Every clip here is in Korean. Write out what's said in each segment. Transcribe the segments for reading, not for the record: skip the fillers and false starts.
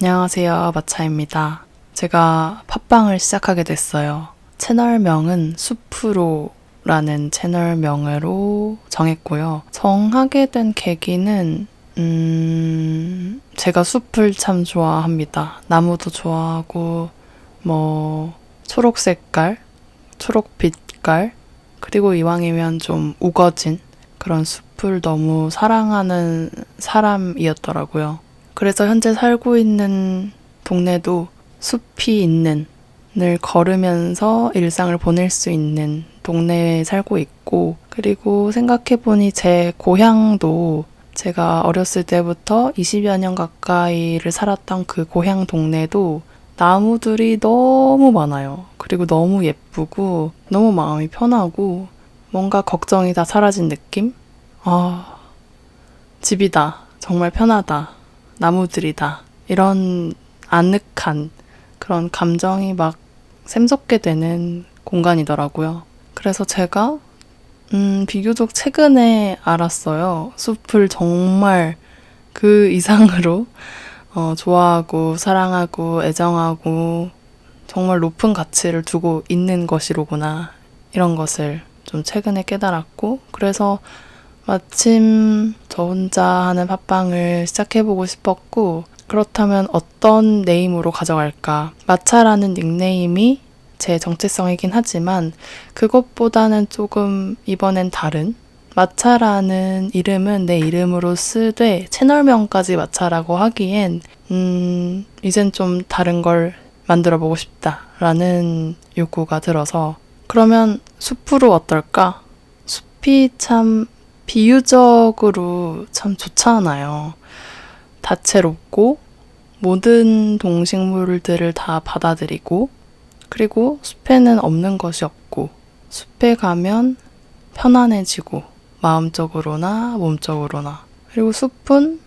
안녕하세요, 마차입니다. 제가 팟빵을 시작하게 됐어요. 채널명은 숲으로라는 채널명으로 정했고요. 정하게 된 계기는 제가 숲을 참 좋아합니다. 나무도 좋아하고 초록색깔, 초록빛깔, 그리고 이왕이면 좀 우거진 그런 숲을 너무 사랑하는 사람이었더라고요. 그래서 현재 살고 있는 동네도 숲이 있는, 늘 걸으면서 일상을 보낼 수 있는 동네에 살고 있고, 그리고 생각해보니 제 고향도 제가 어렸을 때부터 20여 년 가까이를 살았던 그 고향 동네도 나무들이 너무 많아요. 그리고 너무 예쁘고, 너무 마음이 편하고, 뭔가 걱정이 다 사라진 느낌? 집이다. 정말 편하다. 나무들이다. 이런 아늑한 그런 감정이 막 샘솟게 되는 공간이더라고요. 그래서 제가 비교적 최근에 알았어요. 숲을 정말 그 이상으로 좋아하고 사랑하고 애정하고 정말 높은 가치를 두고 있는 것이로구나. 이런 것을 좀 최근에 깨달았고, 그래서 마침 저 혼자 하는 팟빵을 시작해보고 싶었고, 그렇다면 어떤 네임으로 가져갈까? 마차라는 닉네임이 제 정체성이긴 하지만 그것보다는 조금 이번엔 다른, 마차라는 이름은 내 이름으로 쓰되 채널명까지 마차라고 하기엔 이젠 좀 다른 걸 만들어보고 싶다라는 욕구가 들어서, 그러면 숲으로 어떨까? 숲이 참 비유적으로 참 좋잖아요. 다채롭고 모든 동식물들을 다 받아들이고, 그리고 숲에는 없는 것이 없고, 숲에 가면 편안해지고, 마음적으로나 몸적으로나. 그리고 숲은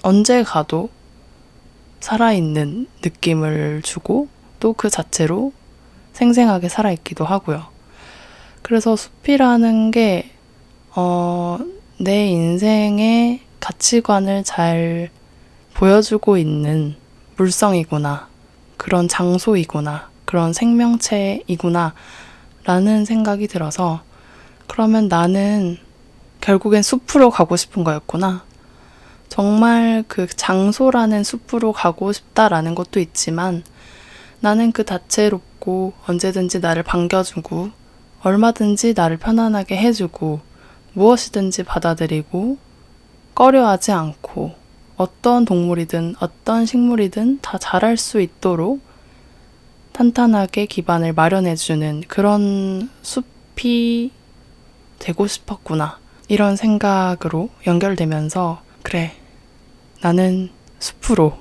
언제 가도 살아있는 느낌을 주고, 또 그 자체로 생생하게 살아있기도 하고요. 그래서 숲이라는 게 내 인생의 가치관을 잘 보여주고 있는 물성이구나, 그런 장소이구나, 그런 생명체이구나 라는 생각이 들어서, 그러면 나는 결국엔 숲으로 가고 싶은 거였구나. 정말 그 장소라는 숲으로 가고 싶다라는 것도 있지만, 나는 그 다채롭고 언제든지 나를 반겨주고 얼마든지 나를 편안하게 해주고 무엇이든지 받아들이고 꺼려하지 않고 어떤 동물이든 어떤 식물이든 다 자랄 수 있도록 탄탄하게 기반을 마련해주는 그런 숲이 되고 싶었구나. 이런 생각으로 연결되면서, 그래, 나는 숲으로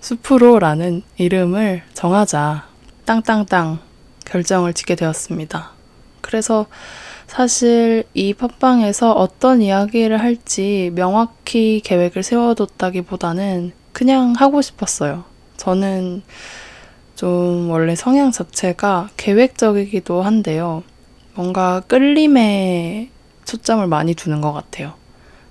숲으로라는 이름을 정하자. 땅땅땅 결정을 짓게 되었습니다. 그래서 사실 이 팟빵에서 어떤 이야기를 할지 명확히 계획을 세워뒀다기보다는 그냥 하고 싶었어요. 저는 좀 원래 성향 자체가 계획적이기도 한데요. 뭔가 끌림에 초점을 많이 두는 것 같아요.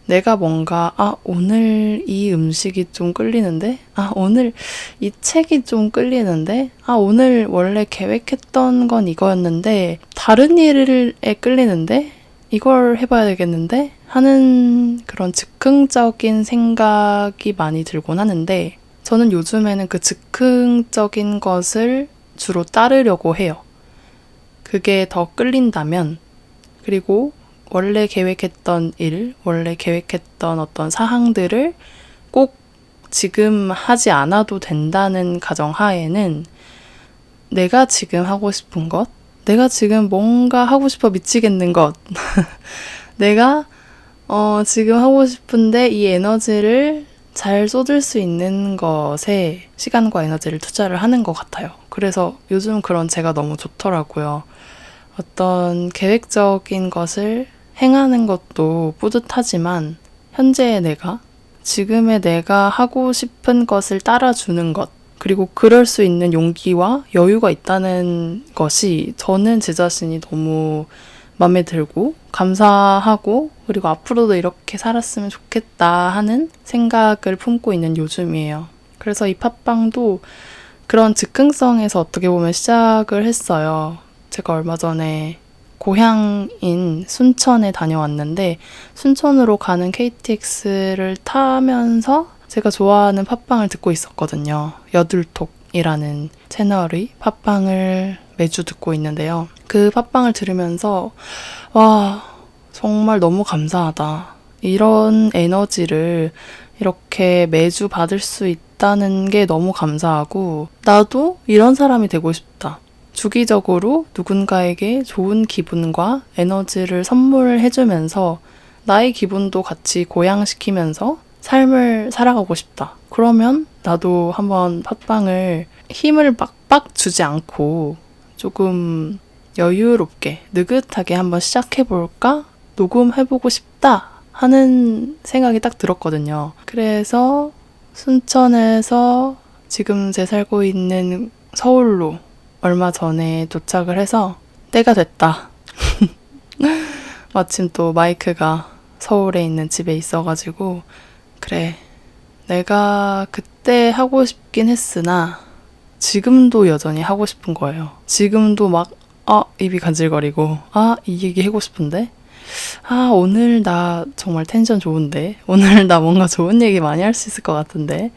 내가 뭔가 오늘 이 음식이 좀 끌리는데, 오늘 이 책이 좀 끌리는데, 오늘 원래 계획했던 건 이거였는데 다른 일에 끌리는데 이걸 해봐야 되겠는데 하는 그런 즉흥적인 생각이 많이 들곤 하는데, 저는 요즘에는 그 즉흥적인 것을 주로 따르려고 해요. 그게 더 끌린다면, 그리고 원래 계획했던 일, 원래 계획했던 어떤 사항들을 꼭 지금 하지 않아도 된다는 가정하에는 내가 지금 하고 싶은 것, 내가 지금 뭔가 하고 싶어 미치겠는 것, 내가 지금 하고 싶은데 이 에너지를 잘 쏟을 수 있는 것에 시간과 에너지를 투자를 하는 것 같아요. 그래서 요즘 그런 제가 너무 좋더라고요. 어떤 계획적인 것을 행하는 것도 뿌듯하지만 현재의 내가, 지금의 내가 하고 싶은 것을 따라주는 것, 그리고 그럴 수 있는 용기와 여유가 있다는 것이 저는 제 자신이 너무 마음에 들고 감사하고 그리고 앞으로도 이렇게 살았으면 좋겠다 하는 생각을 품고 있는 요즘이에요. 그래서 이 팟빵도 그런 즉흥성에서 어떻게 보면 시작을 했어요. 제가 얼마 전에 고향인 순천에 다녀왔는데 순천으로 가는 KTX를 타면서 제가 좋아하는 팟빵을 듣고 있었거든요. 여둘톡이라는 채널의 팟빵을 매주 듣고 있는데요. 그 팟빵을 들으면서 와, 정말 너무 감사하다. 이런 에너지를 이렇게 매주 받을 수 있다는 게 너무 감사하고 나도 이런 사람이 되고 싶다. 주기적으로 누군가에게 좋은 기분과 에너지를 선물해주면서 나의 기분도 같이 고양시키면서 삶을 살아가고 싶다. 그러면 나도 한번 팟빵을 힘을 빡빡 주지 않고 조금 여유롭게 느긋하게 한번 시작해볼까? 녹음해보고 싶다 하는 생각이 딱 들었거든요. 그래서 순천에서 지금 제 살고 있는 서울로 얼마 전에 도착을 해서 때가 됐다. 마침 또 마이크가 서울에 있는 집에 있어가지고 그래, 내가 그때 하고 싶긴 했으나 지금도 여전히 하고 싶은 거예요. 지금도 막 입이 간질거리고 이 얘기 하고 싶은데 오늘 나 정말 텐션 좋은데 오늘 나 뭔가 좋은 얘기 많이 할 수 있을 것 같은데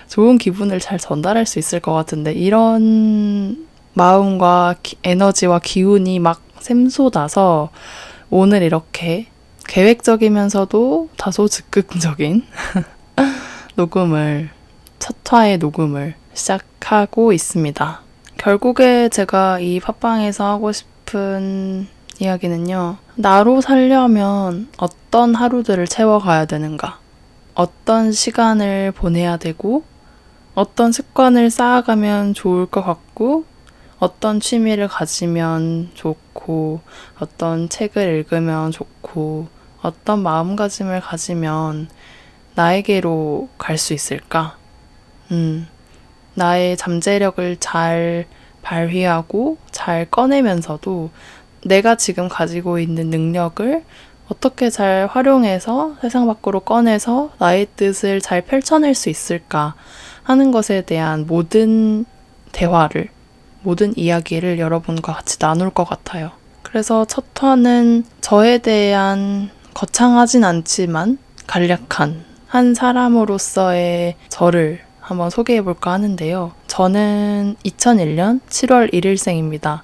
좋은 기분을 잘 전달할 수 있을 것 같은데 이런 마음과 에너지와 기운이 막 샘솟아서 오늘 이렇게 계획적이면서도 다소 즉흥적인 첫 화의 녹음을 시작하고 있습니다. 결국에 제가 이 팟빵에서 하고 싶은 이야기는요. 나로 살려면 어떤 하루들을 채워가야 되는가? 어떤 시간을 보내야 되고 어떤 습관을 쌓아가면 좋을 것 같고 어떤 취미를 가지면 좋고 어떤 책을 읽으면 좋고 어떤 마음가짐을 가지면 나에게로 갈 수 있을까? 나의 잠재력을 잘 발휘하고 잘 꺼내면서도 내가 지금 가지고 있는 능력을 어떻게 잘 활용해서 세상 밖으로 꺼내서 나의 뜻을 잘 펼쳐낼 수 있을까 하는 것에 대한 모든 대화를, 모든 이야기를 여러분과 같이 나눌 것 같아요. 그래서 첫 화는 저에 대한 거창하진 않지만 간략한 한 사람으로서의 저를 한번 소개해볼까 하는데요. 저는 2001년 7월 1일생입니다.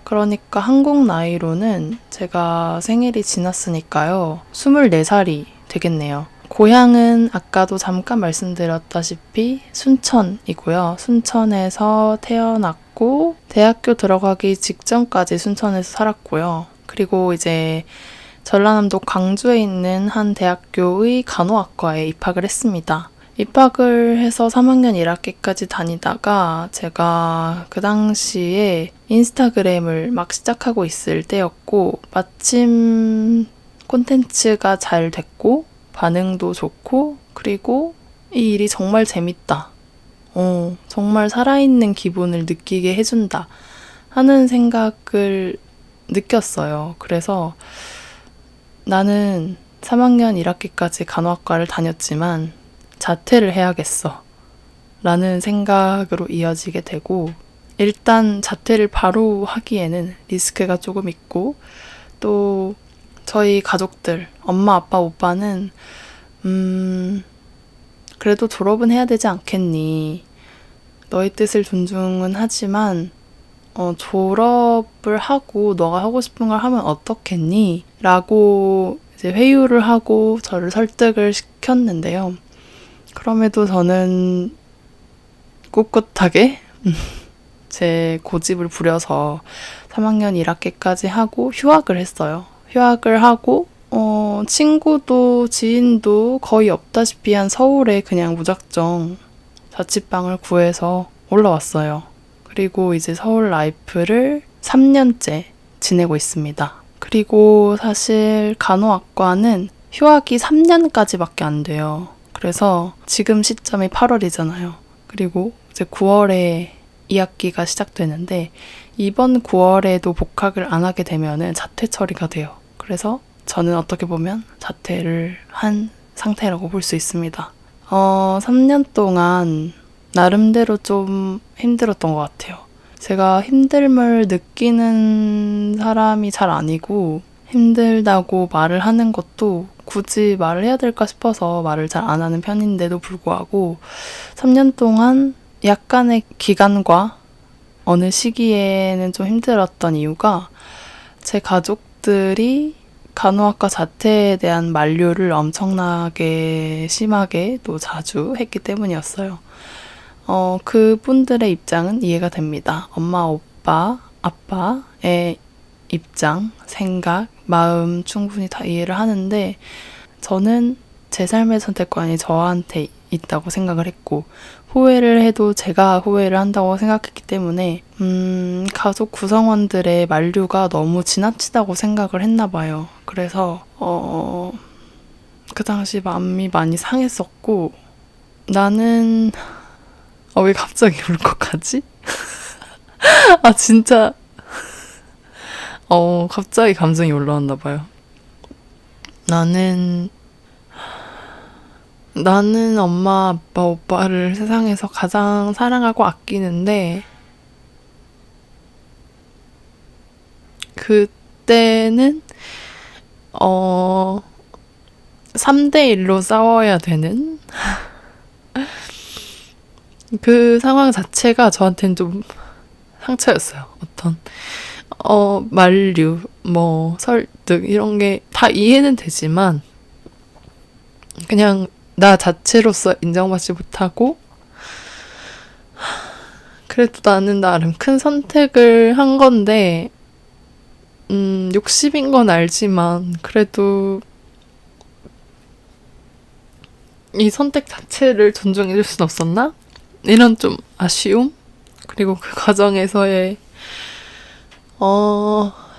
그러니까 한국 나이로는 제가 생일이 지났으니까요. 24살이 되겠네요. 고향은 아까도 잠깐 말씀드렸다시피 순천이고요. 순천에서 태어났고 대학교 들어가기 직전까지 순천에서 살았고요. 그리고 이제 전라남도 광주에 있는 한 대학교의 간호학과에 입학을 했습니다. 입학을 해서 3학년 1학기까지 다니다가 제가 그 당시에 인스타그램을 막 시작하고 있을 때였고 마침 콘텐츠가 잘 됐고 반응도 좋고 그리고 이 일이 정말 재밌다. 정말 살아있는 기분을 느끼게 해준다 하는 생각을 느꼈어요. 그래서 나는 3학년 1학기까지 간호학과를 다녔지만 자퇴를 해야겠어 라는 생각으로 이어지게 되고 일단 자퇴를 바로 하기에는 리스크가 조금 있고 또 저희 가족들, 엄마, 아빠, 오빠는 그래도 졸업은 해야 되지 않겠니? 너의 뜻을 존중은 하지만 졸업을 하고 너가 하고 싶은 걸 하면 어떻겠니? 라고 이제 회유를 하고 저를 설득을 시켰는데요. 그럼에도 저는 꿋꿋하게 제 고집을 부려서 3학년 1학기까지 하고 휴학을 했어요. 휴학을 하고 친구도 지인도 거의 없다시피 한 서울에 그냥 무작정 자취방을 구해서 올라왔어요. 그리고 이제 서울 라이프를 3년째 지내고 있습니다. 그리고 사실 간호학과는 휴학이 3년까지밖에 안 돼요. 그래서 지금 시점이 8월이잖아요. 그리고 이제 9월에 2학기가 시작되는데 이번 9월에도 복학을 안 하게 되면은 자퇴 처리가 돼요. 그래서 저는 어떻게 보면 자퇴를 한 상태라고 볼 수 있습니다. 3년 동안 나름대로 좀 힘들었던 것 같아요. 제가 힘듦을 느끼는 사람이 잘 아니고 힘들다고 말을 하는 것도 굳이 말을 해야 될까 싶어서 말을 잘 안 하는 편인데도 불구하고 3년 동안 약간의 기간과 어느 시기에는 좀 힘들었던 이유가 제 가족들이 간호학과 자퇴에 대한 만류를 엄청나게 심하게 또 자주 했기 때문이었어요. 그분들의 입장은 이해가 됩니다. 엄마, 오빠, 아빠의 입장, 생각, 마음 충분히 다 이해를 하는데 저는 제 삶의 선택권이 저한테 있다고 생각을 했고 후회를 해도 제가 후회를 한다고 생각했기 때문에 가족 구성원들의 만류가 너무 지나치다고 생각을 했나 봐요. 그래서 그 당시 마음이 많이 상했었고 나는 왜 갑자기 울컥하지? 아 진짜 갑자기 감정이 올라왔나 봐요. 나는 엄마, 아빠, 오빠를 세상에서 가장 사랑하고 아끼는데 그때는 3대1로 싸워야 되는 그 상황 자체가 저한테는 좀 상처였어요. 어떤 만류, 설득 이런 게 다 이해는 되지만 그냥 나 자체로서 인정받지 못하고 그래도 나는 나름 큰 선택을 한 건데 욕심인 건 알지만 그래도 이 선택 자체를 존중해 줄 순 없었나? 이런 좀 아쉬움? 그리고 그 과정에서의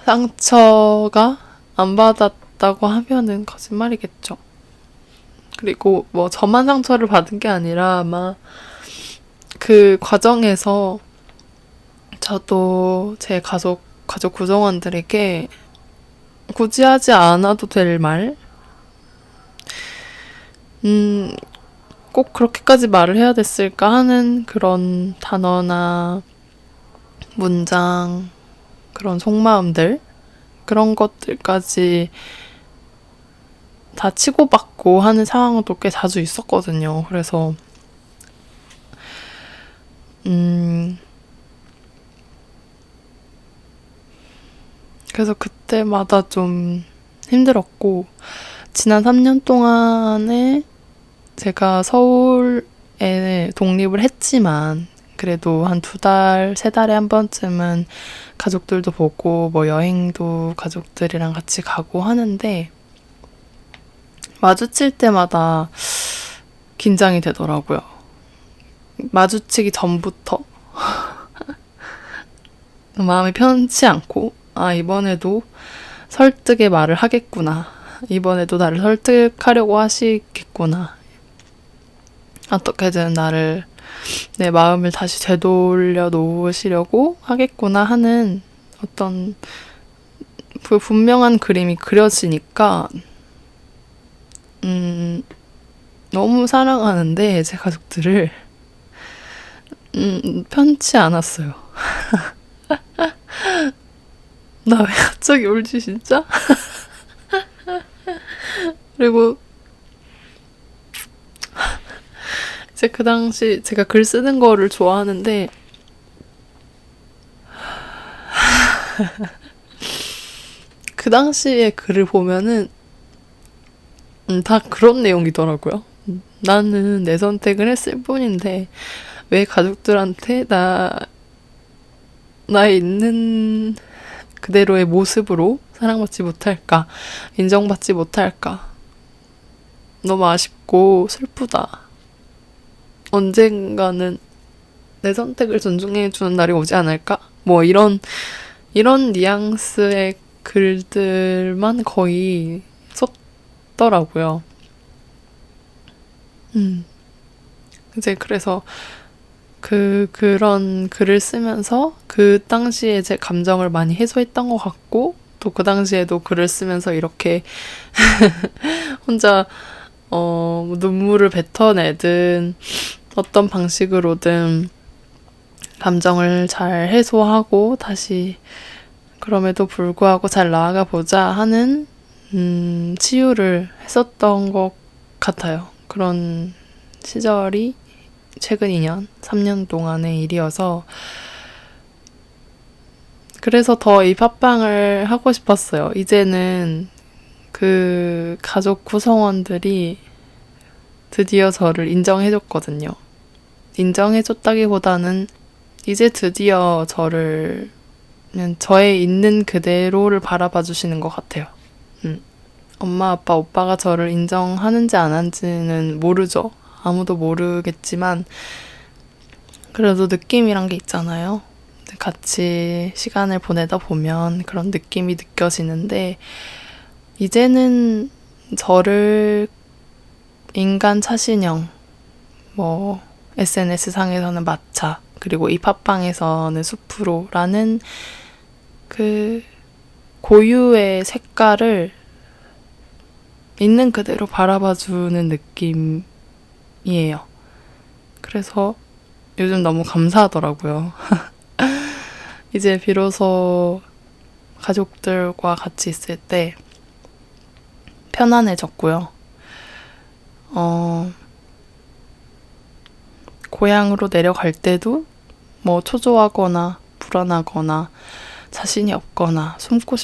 상처가 안 받았다고 하면은 거짓말이겠죠. 그리고 저만 상처를 받은 게 아니라 아마 그 과정에서 저도 제 가족 구성원들에게 굳이 하지 않아도 될 말, 꼭 그렇게까지 말을 해야 됐을까 하는 그런 단어나 문장, 그런 속마음들, 그런 것들까지 다 치고받고 하는 상황도 꽤 자주 있었거든요. 그래서 그래서 그때마다 좀 힘들었고 지난 3년 동안에 제가 서울에 독립을 했지만 그래도 한 2달, 3달에 한 번쯤은 가족들도 보고 여행도 가족들이랑 같이 가고 하는데 마주칠 때마다 긴장이 되더라고요. 마주치기 전부터 마음이 편치 않고 이번에도 설득의 말을 하겠구나. 이번에도 나를 설득하려고 하시겠구나. 어떻게든 내 마음을 다시 되돌려 놓으시려고 하겠구나 하는 어떤 그 분명한 그림이 그려지니까 너무 사랑하는데 제 가족들을 편치 않았어요. 나 왜 갑자기 울지 진짜? 그리고 이제 그 당시 제가 글 쓰는 거를 좋아하는데 그 당시에 글을 보면은 다 그런 내용이더라고요. 나는 내 선택을 했을 뿐인데 왜 가족들한테 나의 있는 그대로의 모습으로 사랑받지 못할까, 인정받지 못할까. 너무 아쉽고 슬프다. 언젠가는 내 선택을 존중해주는 날이 오지 않을까? 이런 뉘앙스의 글들만 거의 썼더라고요. 이제 그래서 그런 글을 쓰면서 그 당시에 제 감정을 많이 해소했던 것 같고 또 그 당시에도 글을 쓰면서 이렇게 혼자 눈물을 뱉어내든 어떤 방식으로든 감정을 잘 해소하고 다시 그럼에도 불구하고 잘 나아가 보자 하는 치유를 했었던 것 같아요. 그런 시절이 최근 2년, 3년 동안의 일이어서 그래서 더 이 팟빵을 하고 싶었어요. 이제는 그 가족 구성원들이 드디어 저를 인정해줬거든요. 인정해줬다기보다는 이제 드디어 저를 그냥 저의 있는 그대로를 바라봐 주시는 것 같아요. 엄마, 아빠, 오빠가 저를 인정하는지 안 하는지는 모르죠. 아무도 모르겠지만 그래도 느낌이란 게 있잖아요. 같이 시간을 보내다 보면 그런 느낌이 느껴지는데 이제는 저를 인간 차신형, SNS 상에서는 마차, 그리고 이 팟빵에서는 수프로라는 그 고유의 색깔을 있는 그대로 바라봐주는 느낌이에요. 그래서 요즘 너무 감사하더라고요. 이제 비로소 가족들과 같이 있을 때 편안해졌고요. 고향으로 내려갈 때도 초조하거나 불안하거나 자신이 없거나 숨고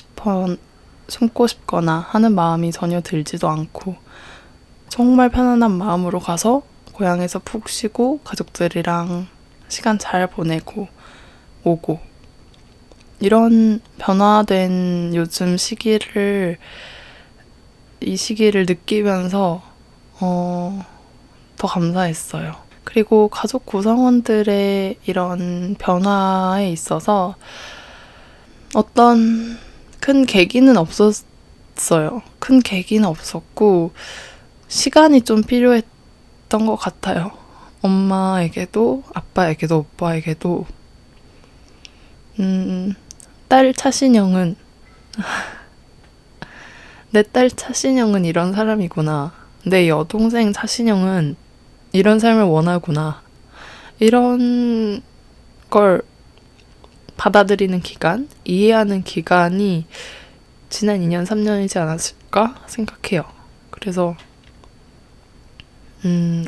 싶거나 하는 마음이 전혀 들지도 않고 정말 편안한 마음으로 가서 고향에서 푹 쉬고 가족들이랑 시간 잘 보내고 오고 이런 변화된 요즘 이 시기를 느끼면서 더 감사했어요. 그리고 가족 구성원들의 이런 변화에 있어서 어떤 큰 계기는 없었어요. 큰 계기는 없었고 시간이 좀 필요했던 것 같아요. 엄마에게도 아빠에게도 오빠에게도 딸 차신형은 내 딸 차신형은 이런 사람이구나. 내 여동생 차신형은 이런 삶을 원하구나. 이런 걸 받아들이는 기간, 이해하는 기간이 지난 2년, 3년이지 않았을까 생각해요. 그래서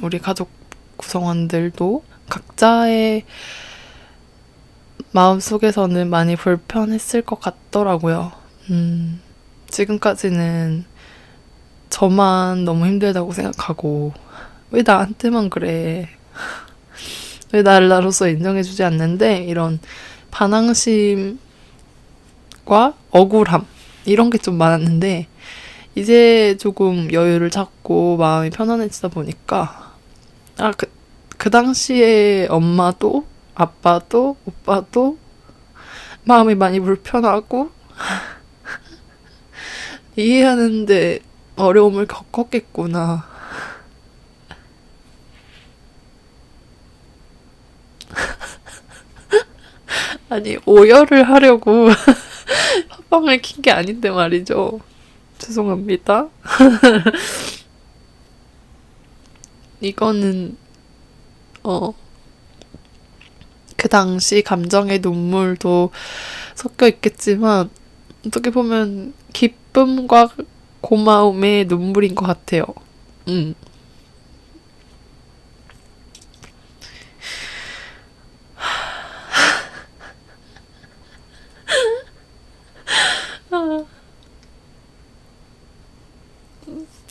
우리 가족 구성원들도 각자의 마음속에서는 많이 불편했을 것 같더라고요. 지금까지는 저만 너무 힘들다고 생각하고 왜 나한테만 그래? 왜 나를 나로서 인정해주지 않는데? 이런 반항심과 억울함 이런 게 좀 많았는데 이제 조금 여유를 찾고 마음이 편안해지다 보니까 그 당시에 엄마도 아빠도 오빠도 마음이 많이 불편하고 이해하는데 어려움을 겪었겠구나. 아니 오열을 하려고 팟빵을 킨 게 아닌데 말이죠. 죄송합니다. 이거는 그 당시 감정의 눈물도 섞여 있겠지만 어떻게 보면 기쁨과 고마움의 눈물인 것 같아요.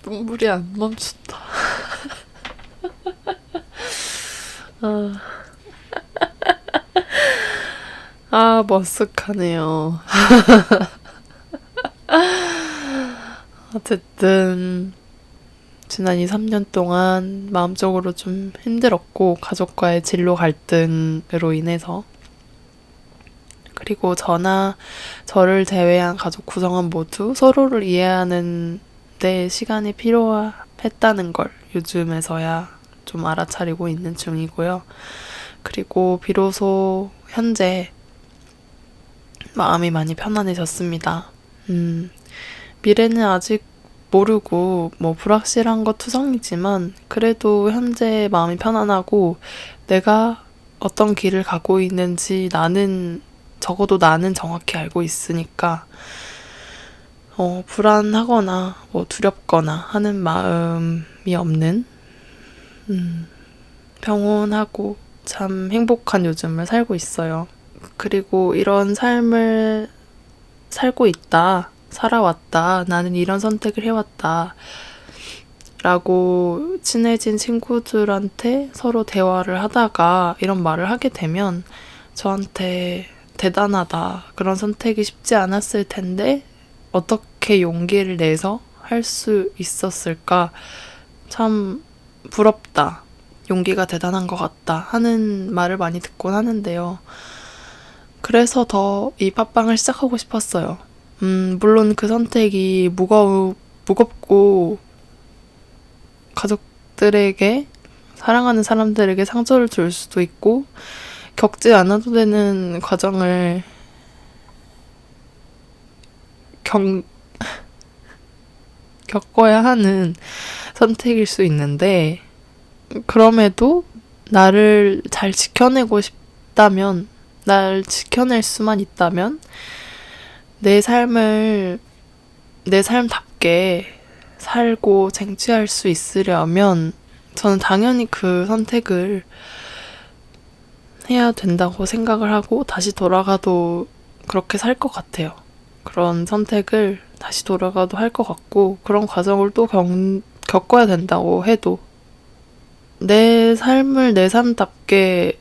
눈물이 안 멈춘다. 머쓱하네요. 어쨌든 지난 2, 3년 동안 마음적으로 좀 힘들었고 가족과의 진로 갈등으로 인해서 그리고 저나 저를 제외한 가족 구성원 모두 서로를 이해하는 데 시간이 필요했다는 걸 요즘에서야 좀 알아차리고 있는 중이고요. 그리고 비로소 현재 마음이 많이 편안해졌습니다. 미래는 아직 모르고 뭐 불확실한 것 투성이지만 그래도 현재 마음이 편안하고 내가 어떤 길을 가고 있는지 적어도 나는 정확히 알고 있으니까 불안하거나 뭐 두렵거나 하는 마음이 없는 평온하고 참 행복한 요즘을 살고 있어요. 그리고 이런 삶을 살고 있다, 살아왔다, 나는 이런 선택을 해왔다 라고 친해진 친구들한테 서로 대화를 하다가 이런 말을 하게 되면 저한테 대단하다, 그런 선택이 쉽지 않았을 텐데 어떻게 용기를 내서 할 수 있었을까, 참 부럽다, 용기가 대단한 것 같다 하는 말을 많이 듣곤 하는데요. 그래서 더 이 팟빵을 시작하고 싶었어요. 물론 그 선택이 무겁고 가족들에게, 사랑하는 사람들에게 상처를 줄 수도 있고 겪지 않아도 되는 과정을 겪어야 하는 선택일 수 있는데, 그럼에도 나를 잘 지켜내고 싶다면, 날 지켜낼 수만 있다면 내 삶답게 살고 쟁취할 수 있으려면 저는 당연히 그 선택을 해야 된다고 생각을 하고 다시 돌아가도 그렇게 살 것 같아요. 그런 선택을 다시 돌아가도 할 것 같고, 그런 과정을 또 겪어야 된다고 해도 내 삶을 내 삶답게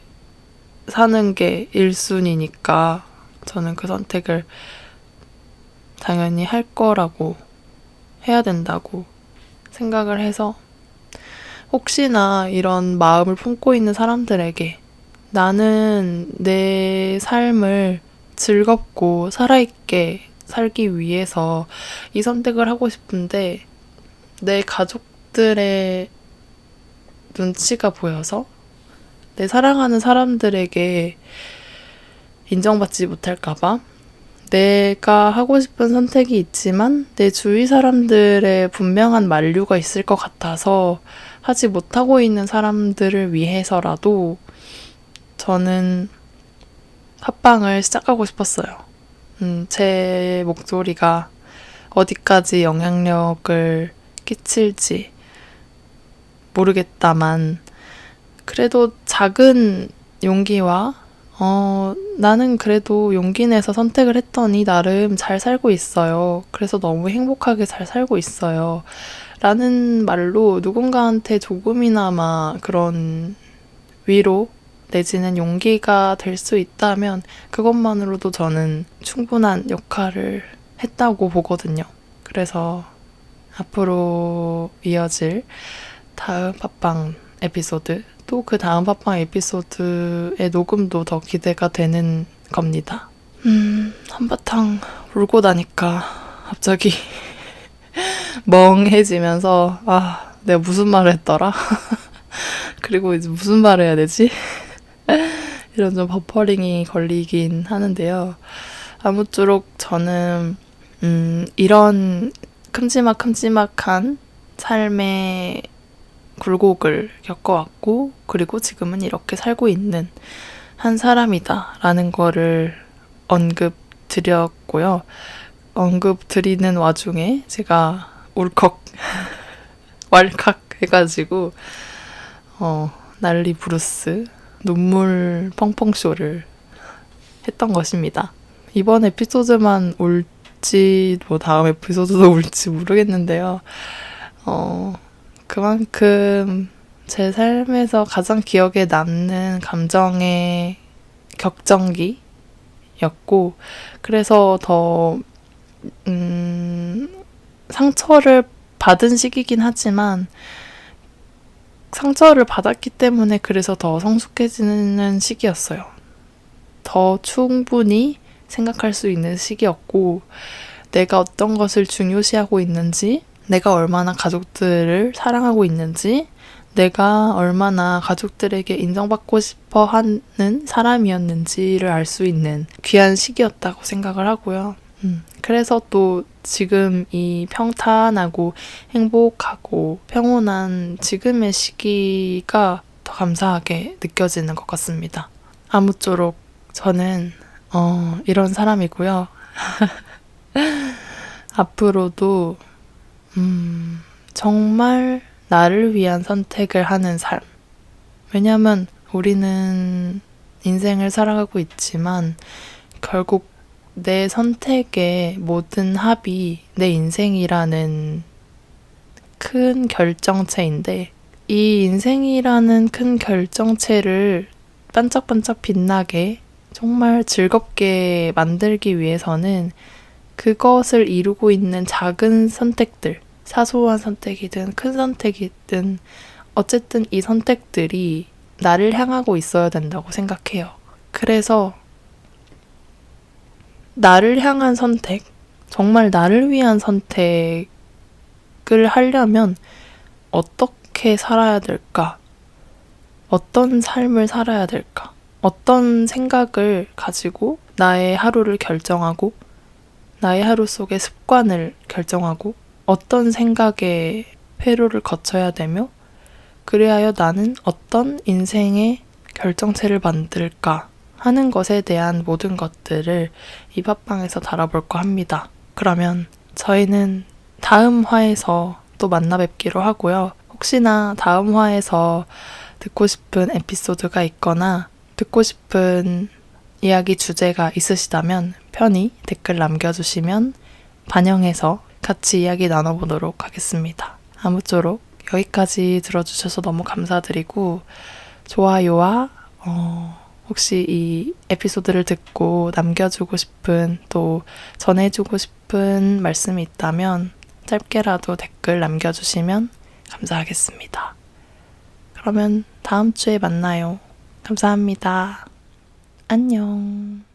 사는 게 1순위니까 저는 그 선택을 당연히 할 거라고, 해야 된다고 생각을 해서, 혹시나 이런 마음을 품고 있는 사람들에게 나는 내 삶을 즐겁고 살아있게 살기 위해서 이 선택을 하고 싶은데 내 가족들의 눈치가 보여서 내 사랑하는 사람들에게 인정받지 못할까봐, 내가 하고 싶은 선택이 있지만 내 주위 사람들의 분명한 만류가 있을 것 같아서 하지 못하고 있는 사람들을 위해서라도 저는 팟빵을 시작하고 싶었어요. 제 목소리가 어디까지 영향력을 끼칠지 모르겠다만, 그래도 작은 용기와 나는 그래도 용기 내서 선택을 했더니 나름 잘 살고 있어요. 그래서 너무 행복하게 잘 살고 있어요. 라는 말로 누군가한테 조금이나마 그런 위로 내지는 용기가 될 수 있다면 그것만으로도 저는 충분한 역할을 했다고 보거든요. 그래서 앞으로 이어질 다음 팟빵 에피소드, 또 그 다음 팟빵 에피소드의 녹음도 더 기대가 되는 겁니다. 한바탕 울고 나니까 갑자기 멍해지면서 내가 무슨 말을 했더라? 그리고 이제 무슨 말을 해야 되지? 이런 좀 버퍼링이 걸리긴 하는데요. 아무쪼록 저는 이런 큼지막한 삶의 굴곡을 겪어왔고, 그리고 지금은 이렇게 살고 있는 한 사람이다 라는 거를 언급드렸고요. 언급드리는 와중에 제가 울컥 왈칵 해가지고 난리 브루스, 눈물 펑펑 쇼를 했던 것입니다. 이번 에피소드만 울지 뭐 다음 에피소드도 울지 모르겠는데요. 그만큼 제 삶에서 가장 기억에 남는 감정의 격정기였고, 그래서 더 상처를 받은 시기긴 하지만 상처를 받았기 때문에 그래서 더 성숙해지는 시기였어요. 더 충분히 생각할 수 있는 시기였고, 내가 어떤 것을 중요시하고 있는지, 내가 얼마나 가족들을 사랑하고 있는지, 내가 얼마나 가족들에게 인정받고 싶어 하는 사람이었는지를 알 수 있는 귀한 시기였다고 생각을 하고요. 그래서 또 지금 이 평탄하고 행복하고 평온한 지금의 시기가 더 감사하게 느껴지는 것 같습니다. 아무쪼록 저는 이런 사람이고요. 앞으로도 정말 나를 위한 선택을 하는 삶. 왜냐면 우리는 인생을 살아가고 있지만 결국 내 선택의 모든 합이 내 인생이라는 큰 결정체인데 이 인생이라는 큰 결정체를 반짝반짝 빛나게 정말 즐겁게 만들기 위해서는 그것을 이루고 있는 작은 선택들, 사소한 선택이든 큰 선택이든 어쨌든 이 선택들이 나를 향하고 있어야 된다고 생각해요. 그래서 나를 향한 선택, 정말 나를 위한 선택을 하려면 어떻게 살아야 될까? 어떤 삶을 살아야 될까? 어떤 생각을 가지고 나의 하루를 결정하고 나의 하루 속의 습관을 결정하고 어떤 생각의 회로를 거쳐야 되며 그리하여 나는 어떤 인생의 결정체를 만들까 하는 것에 대한 모든 것들을 이 팟빵에서 다뤄볼까 합니다. 그러면 저희는 다음 화에서 또 만나 뵙기로 하고요. 혹시나 다음 화에서 듣고 싶은 에피소드가 있거나 듣고 싶은 이야기 주제가 있으시다면 편히 댓글 남겨주시면 반영해서 같이 이야기 나눠보도록 하겠습니다. 아무쪼록 여기까지 들어주셔서 너무 감사드리고 좋아요와 혹시 이 에피소드를 듣고 남겨주고 싶은 또 전해주고 싶은 말씀이 있다면 짧게라도 댓글 남겨주시면 감사하겠습니다. 그러면 다음 주에 만나요. 감사합니다. 안녕.